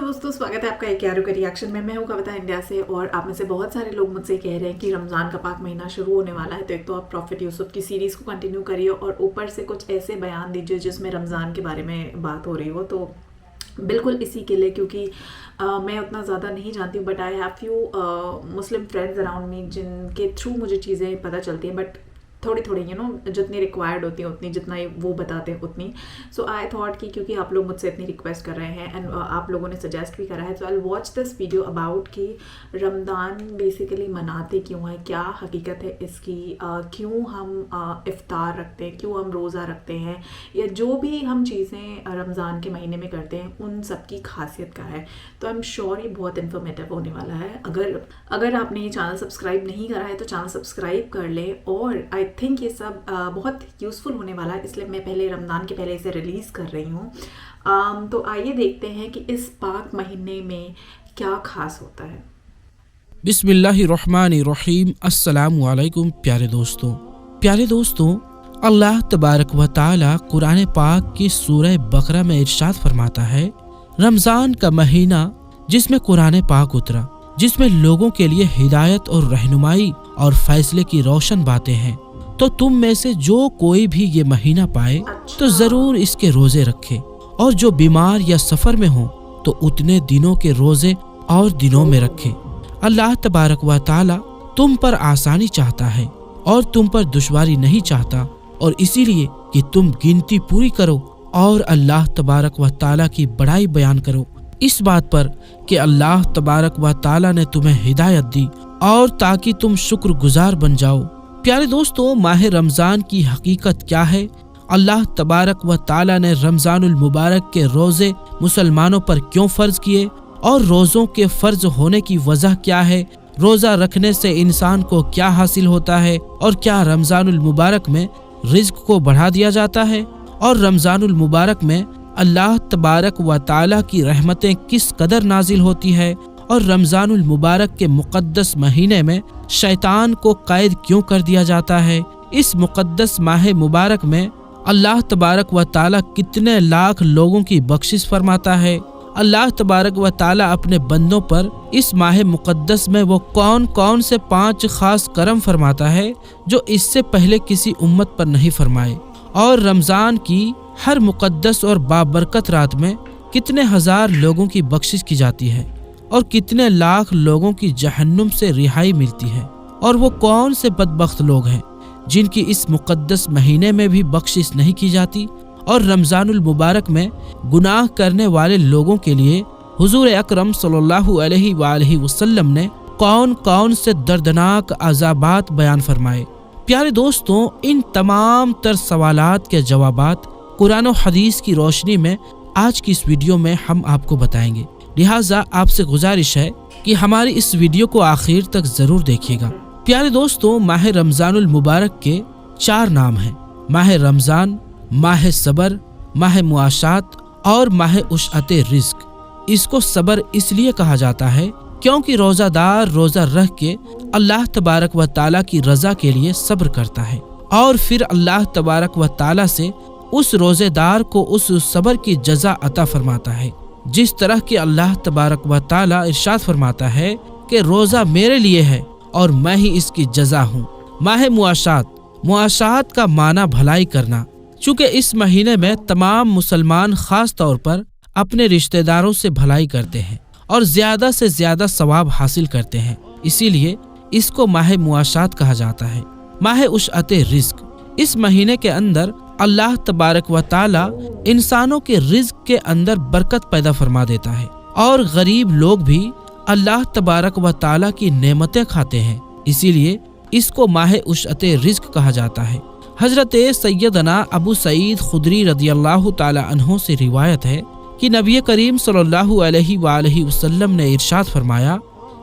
दोस्तों, स्वागत है आपका एक यारो के रिएक्शन में। मैं हूं कविता इंडिया से और आप में से बहुत सारे लोग मुझसे कह रहे हैं कि रमज़ान का पाक महीना शुरू होने वाला है, तो एक तो आप प्रॉफिट यूसुफ की सीरीज़ को कंटिन्यू करिए और ऊपर से कुछ ऐसे बयान दीजिए जिसमें रमज़ान के बारे में बात हो रही हो। तो बिल्कुल इसी के लिए, क्योंकि मैं उतना ज़्यादा नहीं जानती हूँ, but I have few Muslim friends around me जिनके थ्रू मुझे चीज़ें पता चलती हैं, बट थोड़ी थोड़ी जितनी रिक्वायर्ड होती है उतनी, जितना वो बताते हैं उतनी। सो आई थॉट कि क्योंकि आप लोग मुझसे इतनी रिक्वेस्ट कर रहे हैं एंड आप लोगों ने सजेस्ट भी करा है, तो I watch this video about कि रमज़ान बेसिकली मनाते क्यों हैं, क्या हकीकत है इसकी, क्यों हम इफ्तार रखते हैं, क्यों हम रोज़ा रखते हैं, या जो भी हम चीज़ें रमज़ान के महीने में करते हैं उन सब की खासियत क्या है। तो आई एम श्योर ये बहुत इन्फॉर्मेटिव होने वाला है। अगर आपने ये चैनल सब्सक्राइब नहीं करा है तो चैनल सब्सक्राइब कर लें, और आई थिंक ये सब बहुत यूज़फुल होने वाला है, इसलिए मैं पहले रमज़ान के पहले इसे रिलीज़ कर रही हूँ। तो आइए देखते हैं कि इस पाक महीने में क्या खास होता है। बिस्मिल्लाहिर्रहमानिर्रहीम। अस्सलामु अलैकुम प्यारे दोस्तों, अल्लाह तबारक व तआला कुरान पाक की सूरह बकरा में इरशाद फरमाता है, रमज़ान का महीना जिसमें कुरान पाक उतरा, जिसमें लोगों के लिए हिदायत और रहनुमाई और फैसले की रोशन बातें हैं, तो तुम में से जो कोई भी ये महीना पाए तो जरूर इसके रोजे रखे, और जो बीमार या सफर में हो तो उतने दिनों के रोजे और दिनों में रखे। अल्लाह तबारक व तआला तुम पर आसानी चाहता है और तुम पर दुश्वारी नहीं चाहता, और इसीलिए कि तुम गिनती पूरी करो और अल्लाह तबारक व तआला की बड़ाई बयान करो, इस बात पर कि अल्लाह तबारक व तआला ने तुम्हें हिदायत दी, और ताकि तुम शुक्रगुजार बन जाओ। प्यारे दोस्तों, माह रमज़ान की हकीकत क्या है? अल्लाह तबारक व तआला ने रमज़ानुल मुबारक के रोज़े मुसलमानों पर क्यों फ़र्ज किए, और रोज़ों के फ़र्ज होने की वजह क्या है? रोज़ा रखने से इंसान को क्या हासिल होता है, और क्या रमज़ानुल मुबारक में रिज़्क को बढ़ा दिया जाता है, और रमज़ानुल मुबारक में अल्लाह तबारक व तआला की रहमतें किस कदर नाजिल होती है, और रमज़ानुल मुबारक के मुक़द्दस महीने में शैतान को कैद क्यों कर दिया जाता है। इस मुक़द्दस माह मुबारक में अल्लाह तबारक व तआला कितने लाख लोगों की बख्शिश फरमाता है। अल्लाह तबारक व तआला अपने बंदों पर इस माह मुक़द्दस में वो कौन कौन से 5 खास करम फरमाता है जो इससे पहले किसी उम्मत पर नहीं फरमाए, और रमज़ान की हर मुक़द्दस और बाबरकत रात में कितने हजार लोगों की बख्शिश की जाती है, और कितने लाख लोगों की जहन्नुम से रिहाई मिलती है, और वो कौन से बदबख्त लोग हैं जिनकी इस मुक़द्दस महीने में भी बख्शिश नहीं की जाती। और रमज़ानुल मुबारक में गुनाह करने वाले लोगों के लिए हुजूर अकरम सल्लल्लाहु अलैहि वसल्लम ने कौन कौन से दर्दनाक अज़ाबात बयान फरमाए। प्यारे दोस्तों, इन तमाम तर सवालात के जवाबात कुरान और हदीस की रोशनी में आज की इस वीडियो में हम आपको बताएंगे। लिहाजा आपसे गुजारिश है कि हमारी इस वीडियो को आखिर तक जरूर देखिएगा। प्यारे दोस्तों, माह रमज़ानुल मुबारक के 4 नाम हैं: माह रमज़ान, माह सबर, माह मुआशात और माह उशअते रिज़्क। इसको सबर इसलिए कहा जाता है क्योंकि रोज़ादार रोज़ा रख के अल्लाह तबारक व तआला की रज़ा के लिए सब्र करता है, और फिर अल्लाह तबारक व तआला से उस रोज़ेदार को उस सब्र की जज़ा अता फरमाता है। जिस तरह कि अल्लाह तबारक व तआला इरशाद फरमाता है कि रोज़ा मेरे लिए है और मैं ही इसकी जज़ा हूँ। माह मुआशात का माना भलाई करना, चूँकि इस महीने में तमाम मुसलमान ख़ास तौर पर अपने रिश्तेदारों से भलाई करते हैं और ज़्यादा से ज़्यादा सवाब हासिल करते हैं, इसीलिए इसको माह मुआशात कहा जाता है। माह उशअते रिज़्क, इस महीने के अंदर अल्लाह तबारक व तआला इंसानों के रिज़्क के अंदर बरकत पैदा फरमा देता है, और गरीब लोग भी अल्लाह तबारक व तआला की नेमतें खाते हैं, इसीलिए इसको माह उशअते रिज़्क कहा जाता है। हजरत सैयदना अबू सईद खुदरी रदियल्लाहु ताला अन्हो से रिवायत है कि नबी करीम सल्लल्लाहु अलैहि वसल्लम ने इरशाद फरमाया,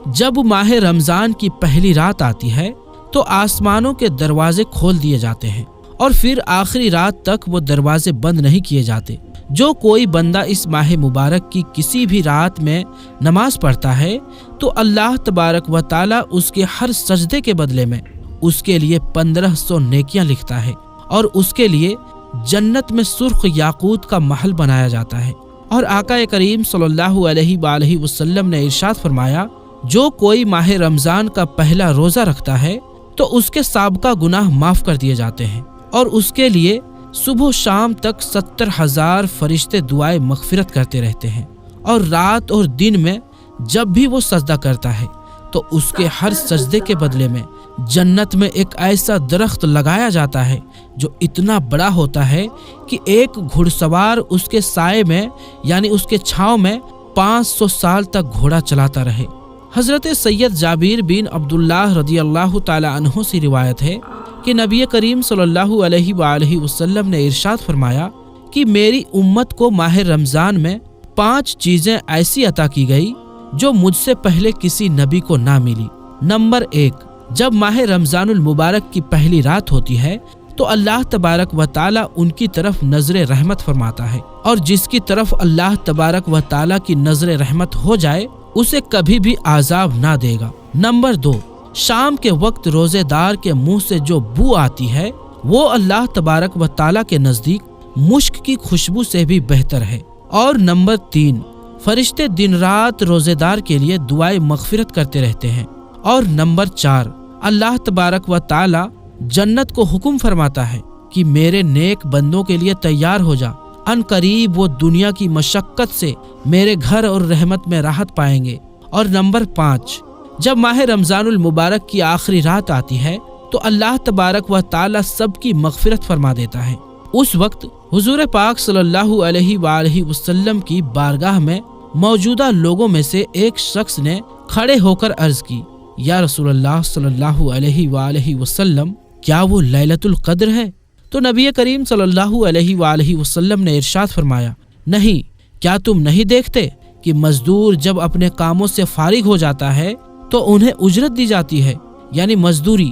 जब माह रमज़ान की पहली रात आती है तो आसमानों के दरवाजे खोल दिए जाते हैं, और फिर आखिरी रात तक वो दरवाजे बंद नहीं किए जाते। जो कोई बंदा इस माह मुबारक की किसी भी रात में नमाज पढ़ता है तो अल्लाह तबारक व तआला उसके हर सजदे के बदले में उसके लिए 1500 नेकियां लिखता है, और उसके लिए जन्नत में सुर्ख याकूत का महल बनाया जाता है। اور آقا کریم صلی اللہ علیہ وآلہ وسلم نے ارشاد فرمایا، جو کوئی ماہ رمضان کا پہلا روزہ رکھتا ہے تو اس کے سابقہ گناہ معاف کر دیے جاتے ہیں، اور اس کے لیے صبح و شام تک 70,000 فرشتے دعائے مغفرت کرتے رہتے ہیں، اور رات اور دن میں جب بھی وہ سجدہ کرتا ہے تو اس کے ہر سجدے کے بدلے میں جنت میں ایک ایسا درخت لگایا جاتا ہے جو اتنا بڑا ہوتا ہے کہ ایک گھڑ سوار اس کے سائے میں یعنی اس کے چھاؤں میں 500 سال تک گھوڑا چلاتا رہے۔ حضرت سید جابر بن عبداللہ رضی اللہ تعالی عنہ سے روایت ہے کہ نبی کریم صلی اللہ علیہ وآلہ وسلم نے ارشاد فرمایا کہ میری امت کو ماہ رمضان میں 5 چیزیں ایسی عطا کی گئی جو مجھ سے پہلے کسی نبی کو نہ ملی۔ نمبر 1، جب ماہ رمضان المبارک کی پہلی رات ہوتی ہے تو اللہ تبارک و تعالی ان کی طرف نظر رحمت فرماتا ہے، اور جس کی طرف اللہ تبارک و تعالی کی نظر رحمت ہو جائے اسے کبھی بھی عذاب نہ دے گا۔ نمبر 2، شام کے وقت روزے دار کے منہ سے جو بو آتی ہے وہ اللہ تبارک و تعالی کے نزدیک مشک کی خوشبو سے بھی بہتر ہے۔ اور نمبر 3، فرشتے دن رات روزے دار کے لیے دعائے مغفرت کرتے رہتے ہیں۔ اور نمبر 4، اللہ تبارک و تعالی جنت کو حکم فرماتا ہے کہ میرے نیک بندوں کے لیے تیار ہو جا، ان قریب وہ دنیا کی مشقت سے میرے گھر اور رحمت میں راحت پائیں گے۔ اور نمبر 5، جب ماہ رمضان المبارک کی آخری رات آتی ہے تو اللہ تبارک و تعالی سب کی مغفرت فرما دیتا ہے۔ اس وقت حضور پاک صلی اللہ علیہ وآلہ وسلم کی بارگاہ میں موجودہ لوگوں میں سے ایک شخص نے کھڑے ہو کر عرض کی، یا رسول اللہ صلی اللہ علیہ وآلہ وسلم، کیا وہ لیلۃ القدر ہے؟ تو نبی کریم صلی اللہ علیہ وآلہ وسلم نے ارشاد فرمایا، نہیں، کیا تم نہیں دیکھتے کہ مزدور جب اپنے کاموں سے فارغ ہو جاتا ہے تو انہیں اجرت دی جاتی ہے، یعنی مزدوری۔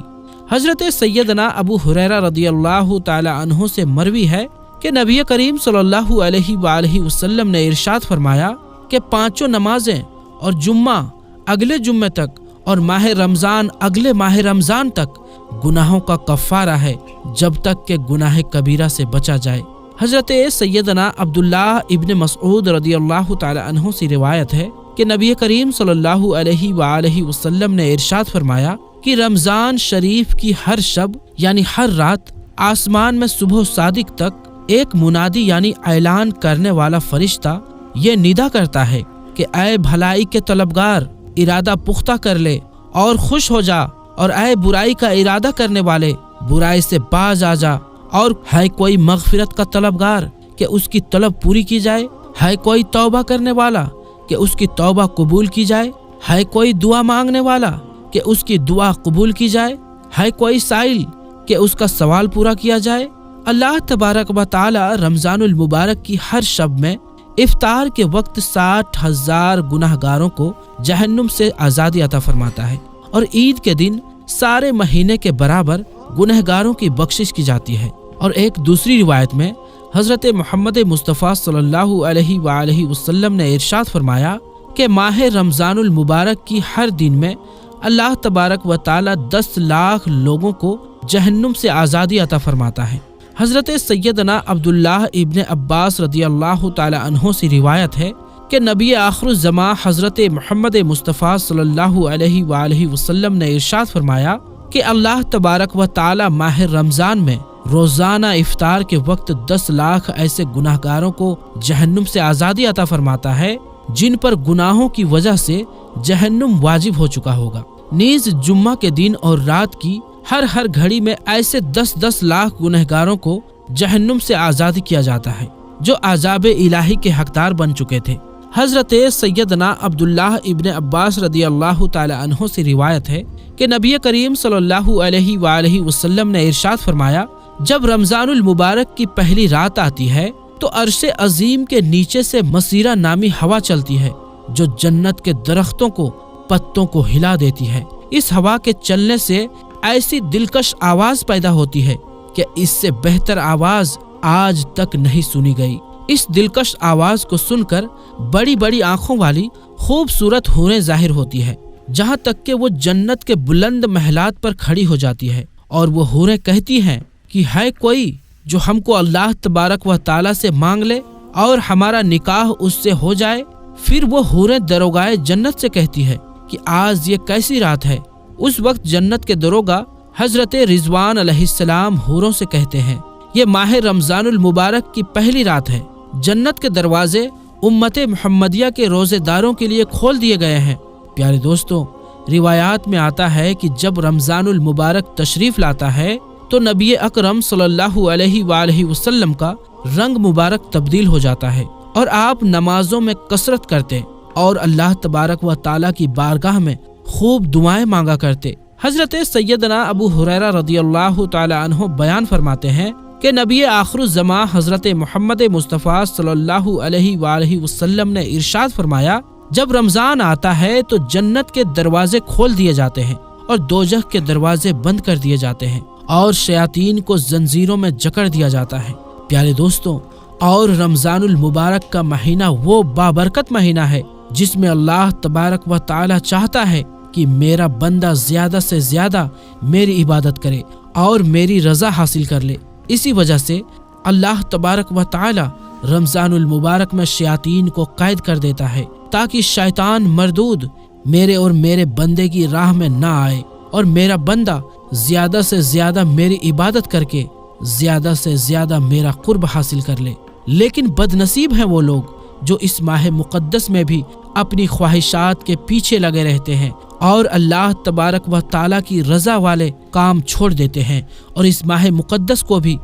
حضرت سیدنا ابو ہریرہ رضی اللہ تعالی عنہ سے مروی ہے کہ نبی کریم صلی اللہ علیہ وآلہ وسلم نے ارشاد فرمایا کہ 5 نمازیں اور جمعہ اگلے جمعے تک اور ماہ رمضان اگلے ماہ رمضان تک گناہوں کا کفارہ ہے جب تک کہ گناہ کبیرہ سے بچا جائے۔ حضرت سیدنا عبداللہ ابن مسعود رضی اللہ تعالی عنہ سے روایت ہے کہ نبی کریم صلی اللہ علیہ وآلہ وسلم نے ارشاد فرمایا کہ رمضان شریف کی ہر شب یعنی ہر رات آسمان میں صبح صادق تک ایک منادی یعنی اعلان کرنے والا فرشتہ یہ ندا کرتا ہے کہ اے بھلائی کے طلبگار، ارادہ پختہ کر لے اور خوش ہو جا، اور اے برائی کا ارادہ کرنے والے، برائی سے باز آ جا، اور ہے کوئی مغفرت کا طلبگار کہ اس کی طلب پوری کی جائے، ہے کوئی توبہ کرنے والا کہ اس کی توبہ قبول کی جائے، ہے کوئی دعا مانگنے والا کہ اس کی دعا قبول کی جائے، ہے کوئی سائل کہ اس کا سوال پورا کیا جائے۔ اللہ تبارک و تعالی رمضان المبارک کی ہر شب میں افطار کے وقت 60,000 گناہ گاروں کو جہنم سے آزادی عطا فرماتا ہے، اور عید کے دن سارے مہینے کے برابر گناہ گاروں کی بخشش کی جاتی ہے۔ اور ایک دوسری روایت میں حضرت محمد مصطفیٰ صلی اللہ علیہ وآلہ وسلم نے ارشاد فرمایا کہ ماہ رمضان المبارک کی ہر دن میں اللہ تبارک و تعالی 10 لاکھ لوگوں کو جہنم سے آزادی عطا فرماتا ہے۔ حضرت سیدنا عبداللہ ابن عباس رضی اللہ تعالی عنہ سے روایت ہے کہ نبی آخر الزمان حضرت محمد مصطفیٰ صلی اللہ علیہ وآلہ وسلم نے ارشاد فرمایا کہ اللہ تبارک و تعالی ماہ رمضان میں روزانہ افطار کے وقت 10 لاکھ ایسے گناہ گاروں کو جہنم سے آزادی عطا فرماتا ہے جن پر گناہوں کی وجہ سے جہنم واجب ہو چکا ہوگا۔ نیز جمعہ کے دن اور رات کی ہر گھڑی میں ایسے 10 لاکھ گنہگاروں کو جہنم سے آزاد کیا جاتا ہے جو عذاب الہی کے حقدار بن چکے تھے۔ حضرت سیدنا عبداللہ ابن عباس رضی اللہ تعالی عنہ سے روایت ہے کہ نبی کریم صلی اللہ علیہ وآلہ وسلم نے ارشاد فرمایا، جب رمضان المبارک کی پہلی رات آتی ہے تو عرش عظیم کے نیچے سے مسیرہ نامی ہوا چلتی ہے جو جنت کے درختوں کو پتوں کو ہلا دیتی ہے۔ اس ہوا کے چلنے سے ایسی دلکش آواز پیدا ہوتی ہے کہ اس سے بہتر آواز آج تک نہیں سنی گئی۔ اس دلکش آواز کو سن کر بڑی بڑی آنکھوں والی خوبصورت حوریں ظاہر ہوتی ہے، جہاں تک کہ وہ جنت کے بلند محلات پر کھڑی ہو جاتی ہے، اور وہ حوریں کہتی ہیں کہ ہے کوئی جو ہم کو اللہ تبارک و تعالی سے مانگ لے और हमारा निकाह उससे हो जाए। फिर वो हूरें दरोगाए जन्नत से कहती है कि आज ये कैसी रात है। उस वक्त जन्नत के दरोगा हजरत रिजवान अलैहिस्सलाम हूरों से कहते हैं, ये माह रमजानुल मुबारक की पहली रात है। जन्नत के दरवाजे उम्मत मुहम्मदिया के रोजेदारों के लिए खोल दिए गए हैं। प्यारे दोस्तों, रिवायात में आता है कि जब रमजानुल मुबारक तशरीफ लाता है तो नबी अकरम सल्लल्लाहु अलैहि वसल्लम का रंग मुबारक तब्दील हो जाता है और आप नमाजों में कसरत करते और अल्लाह तबारक व ताला की बारगाह में खूब दुआएं मांगा करते। हजरत सैयदना अबू हुरैरा रदियल्लाहु ताला अन्हु बयान फरमाते हैं कि नबी आखिरुज़्ज़मा हजरत मोहम्मद मुस्तफ़ा सल्लल्लाहु अलैहि वसल्लम ने इरशाद फरमाया, जब रमजान आता है तो जन्नत के दरवाजे खोल दिए जाते हैं और दोजख के दरवाजे बंद कर दिए जाते हैं और शयातीन को जंजीरों में जकड़ दिया जाता है। प्यारे दोस्तों, और रमजानुल मुबारक का महीना वो बाबरकत महीना है जिसमें अल्लाह तबारक व ताला चाहता है कि मेरा बंदा ज्यादा से ज्यादा मेरी इबादत करे और मेरी रजा हासिल कर ले। इसी वजह से अल्लाह तबारक व ताला रमजानुल मुबारक में शयातीन को कैद कर देता है ताकि शैतान मरदूद मेरे और मेरे बंदे की राह में ना आए और मेरा बंदा ज्यादा से ज्यादा मेरी इबादत करके ज्यादा से ज्यादा मेरा कुर्ब हासिल कर ले। लेकिन बदनसीब हैं वो लोग जो इस माह मुक़द्दस में भी अपनी ख्वाहिशात के पीछे लगे रहते हैं और अल्लाह तबारक व ताला की रजा वाले काम छोड़ देते हैं और इस माह मुक़द्दस को भी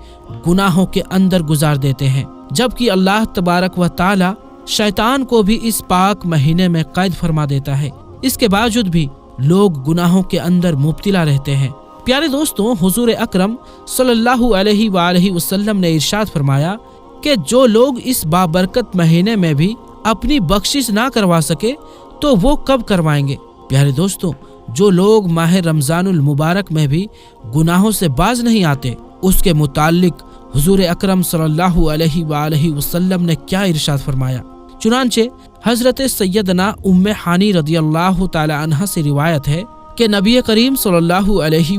गुनाहों के अंदर गुजार देते हैं, जबकि अल्लाह तबारक व ताला शैतान को भी इस पाक महीने में कैद फरमा देता है। इसके बावजूद भी लोग गुनाहों के अंदर मुब्तिला रहते हैं। प्यारे दोस्तों, हुजूर अकरम सल्लल्लाहु अलैहि वसल्लम ने इरशाद फरमाया कि जो लोग इस बाबरकत महीने में भी अपनी बख्शिश ना करवा सके तो वो कब करवाएंगे। प्यारे दोस्तों, जो लोग माह रमजानुल मुबारक में भी गुनाहों से बाज नहीं आते, उसके मुताल्लिक हुजूर अकरम सल्लल्लाहु अलैहि वसल्लम ने क्या इरशाद फरमाया। चुनांचे हजरत सैयदना उम्मे हानी रदियल्लाहु ताला अन्हा से रिवायत है कि नबी करीम सल्लल्लाहु अलैहि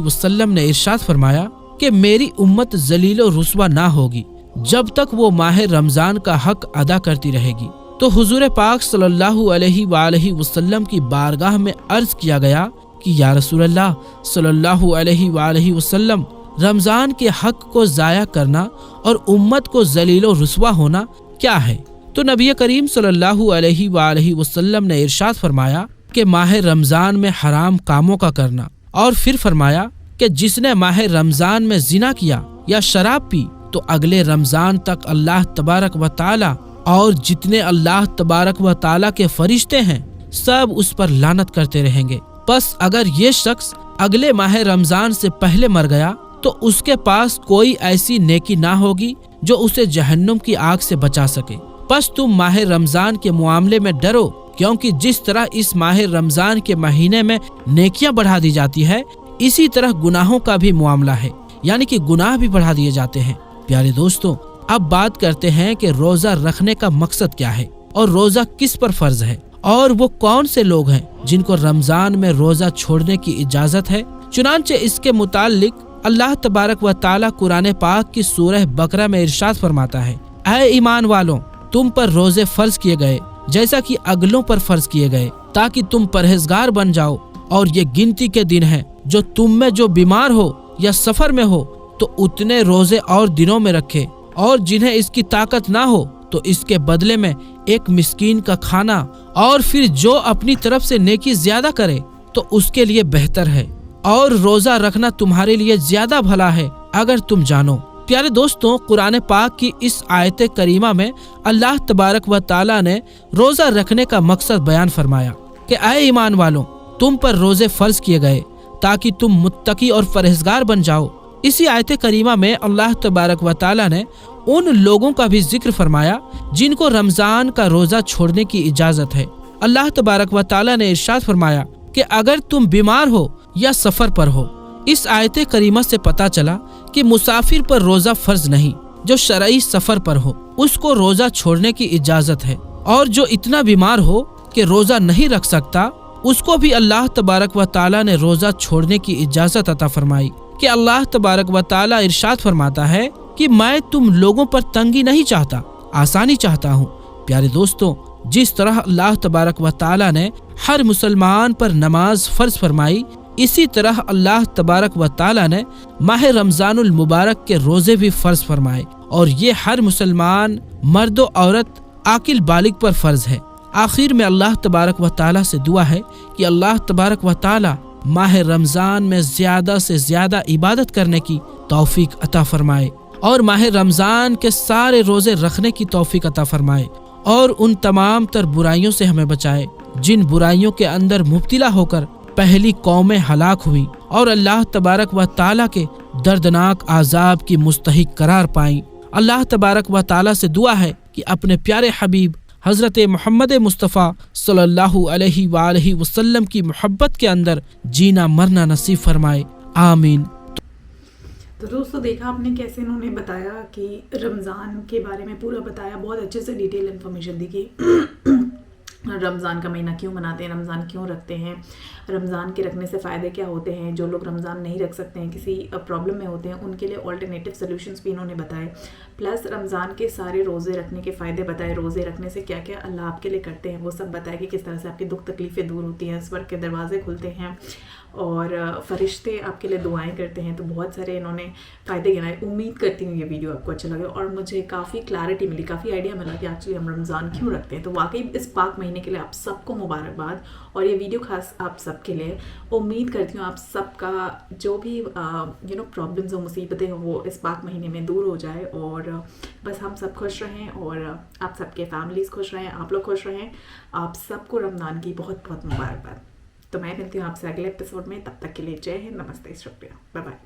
वसल्लम ने इरशाद फरमाया कि मेरी उम्मत जलील और रुस्वा ना होगी जब तक वो माह रमजान का हक अदा करती रहेगी। तो हुजूर पाक सल्लल्लाहु अलैहि वसल्लम की बारगाह में अर्ज किया गया कि या रसूलल्लाह सल्लल्लाहु अलैहि वसल्लम, रमजान के हक को जाया करना और उम्मत को जलील और रुस्वा होना क्या है। तो नबी करीम सल्लल्लाहु अलैहि वसल्लम ने इरशाद फरमाया कि माह रमजान में हराम कामों का करना, और फिर फरमाया कि जिसने माह रमजान में जिना किया या शराब पी तो अगले रमजान तक अल्लाह तबारक व ताला और जितने अल्लाह तबारक व ताला के फरिश्ते हैं सब उस पर लानत करते रहेंगे। बस अगर ये शख्स अगले माह रमजान से पहले मर गया तो उसके पास कोई ऐसी नेकी ना होगी जो उसे जहन्नुम की आग से बचा सके। बस तुम माह रमजान के मामले में डरो, क्योंकि जिस तरह इस माह रमजान के महीने में नेकियां बढ़ा दी जाती है, इसी तरह गुनाहों का भी मामला है, यानी कि गुनाह भी बढ़ा दिए जाते हैं। प्यारे दोस्तों, अब बात करते हैं कि रोजा रखने का मकसद क्या है और रोजा किस पर फर्ज है और वो कौन से लोग हैं जिनको रमजान में रोजा छोड़ने की इजाजत है। चुनांचे इसके मुतालिक अल्लाह तबारक व ताला कुरान पाक की सूरह बकरा में इरशाद फरमाता है, ऐ ईमान वालों, तुम पर रोजे फर्ज किए गए जैसा कि अगलों पर फर्ज किए गए, ताकि तुम परहेजगार बन जाओ। और ये गिनती के दिन हैं जो तुम में जो बीमार हो या सफर में हो तो उतने रोजे और दिनों में रखे, और जिन्हें इसकी ताकत ना हो तो इसके बदले में एक मिस्कीन का खाना, और फिर जो अपनी तरफ से नेकी ज्यादा करे तो उसके लिए बेहतर है, और रोजा रखना तुम्हारे लिए ज्यादा भला है अगर तुम जानो। प्यारे दोस्तों, कुरान पाक की इस आयत करीमा में अल्लाह तबारक व ताला ने रोजा रखने का मकसद बयान फरमाया कि ऐ ईमान वालों, तुम पर रोजे फर्ज किए गए ताकि तुम मुत्तकी और परहेजगार बन जाओ। इसी आयत करीमा में अल्लाह तबारक व ताला ने उन लोगों का भी जिक्र फरमाया जिनको रमजान का रोजा छोड़ने की इजाजत है। अल्लाह तबारक व ताला ने इरशाद फरमाया कि अगर तुम बीमार हो या सफर पर हो। इस आयत करीमा से पता चला कि मुसाफिर पर रोजा फर्ज नहीं, जो शरई सफर पर हो उसको रोजा छोड़ने की इजाजत है, और जो इतना बीमार हो कि रोजा नहीं रख सकता उसको भी अल्लाह तबारक व ताला ने रोजा छोड़ने की इजाजत अता फरमाई। कि अल्लाह तबारक व ताला इरशाद फरमाता है कि मैं तुम लोगों पर तंगी नहीं चाहता, آسانی چاہتا ہوں۔ پیارے دوستوں، جس طرح اللہ تبارک و تعالی نے ہر مسلمان پر نماز فرض فرمائی، اسی طرح اللہ تبارک و تعالی نے ماہ رمضان المبارک کے روزے بھی فرض فرمائے، اور یہ ہر مسلمان مرد و عورت عاقل بالغ پر فرض ہے۔ آخر میں اللہ تبارک و تعالی سے دعا ہے کہ اللہ تبارک و تعالی ماہ رمضان میں زیادہ سے زیادہ عبادت کرنے کی توفیق عطا فرمائے، اور ماہ رمضان کے سارے روزے رکھنے کی توفیق عطا فرمائے، اور ان تمام تر برائیوں سے ہمیں بچائے جن برائیوں کے اندر مبتلا ہو کر پہلی قومیں ہلاک ہوئیں اور اللہ تبارک و تعالی کے دردناک عذاب کی مستحق قرار پائیں۔ اللہ تبارک و تعالی سے دعا ہے کہ اپنے پیارے حبیب حضرت محمد مصطفیٰ صلی اللہ علیہ وآلہ وسلم کی محبت کے اندر جینا مرنا نصیب فرمائے، آمین۔ تو دوستو دیکھا آپ نے کیسے انہوں نے بتایا کہ رمضان کے بارے میں پورا بتایا، بہت اچھے سے ڈیٹیل انفارمیشن دی کہ رمضان کا مہینہ کیوں مناتے ہیں، رمضان کیوں رکھتے ہیں، رمضان کے رکھنے سے فائدے کیا ہوتے ہیں، جو لوگ رمضان نہیں رکھ سکتے ہیں، کسی پرابلم میں ہوتے ہیں، ان کے لیے آلٹرنیٹیو سولوشنز بھی انہوں نے بتائے، پلس رمضان کے سارے روزے رکھنے کے فائدے بتائے، روزے رکھنے سے کیا کیا اللہ آپ کے لیے کرتے ہیں وہ سب بتائے کہ کس طرح سے آپ کی دکھ تکلیفیں دور ہوتی ہیں، صبر کے دروازے کھلتے ہیں اور فرشتے آپ کے لیے دعائیں کرتے ہیں۔ تو بہت سارے انہوں نے فائدے گنائے۔ امید کرتی ہوں یہ ویڈیو آپ کو اچھا لگے اور مجھے کافی کلیئرٹی ملی، کافی آئیڈیا ملا کہ ایکچولی ہم رمضان کیوں رکھتے ہیں۔ تو واقعی اس پاک مہینے کے لیے آپ سب کو مبارکباد، اور یہ ویڈیو خاص آپ سب کے لیے۔ امید کرتی ہوں آپ سب کا جو بھی پرابلمز ہو، مصیبتیں ہوں، وہ اس پاک مہینے میں دور ہو جائے، اور بس ہم سب خوش رہیں اور آپ سب کے فیملیز خوش رہیں، آپ لوگ خوش رہیں۔ آپ سب کو رمضان کی بہت بہت مبارکباد۔ تو میں ملتی ہوں آپ سے اگلے ایپیسوڈ میں، تب تک کے لیے جے ہند، نمستے، شکریہ، بائے بائے۔